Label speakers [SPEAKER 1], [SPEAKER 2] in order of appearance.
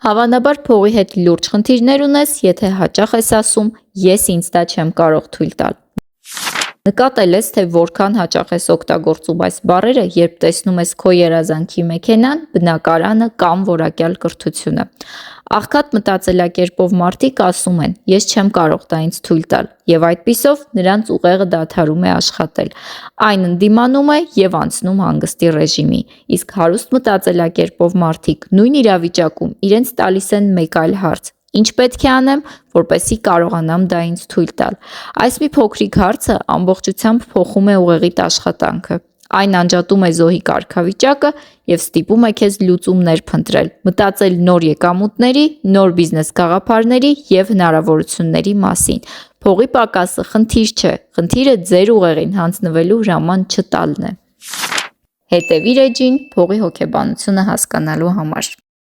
[SPEAKER 1] Հավանաբար փողի հետ լուրջ խնդիրներ ունես, եթե հաճախ ես ասում «ես ինձ դա չեմ կարող թույլ տալ»։ Նկատել ես, թե որքան հաճախ ես օգտագործում այս բառերը, երբ տեսնում ես քո երազանքի մեքենան, բնակարանը կամ որակյալ կրթությունը։ Աղքատ մտածելակերպով մարդիկ ասում են «ես չեմ կարող դա ինձ թույլ տալ» և այդպիսով նրանց ուղեղը դադարում է աշխատել, այն ընդդիմանում է և անցնում հանգստի ռեժիմի, իսկ հարուստ մտածելակերպով մարդիկ նույն իրավիճակում իրենց տալիս են մեկ այլ հարց. «Ինչ պետք է անեմ, որպեսզի կարողանամ դա ինձ թույլ տալ»։ Այս մի փոքրիկ հարցը ամբողջությամբ փոխում է ուղեղիդ աշխատանքը։ Այն անջատում է զոհի կարգավիճակը և ստիպում է քեզ լուծումներ փնտրել, մտածել նոր եկամուտների, նոր բիզնես գաղափարների և հնարավորությունների մասին։ Փողի պակասը խնդիր չէ, խնդիրը ձեր ուղեղին հանձնվելու հրաման չտալն է։ Հետևիր էջին փողի հոգեբանությունը հասկանալու համար։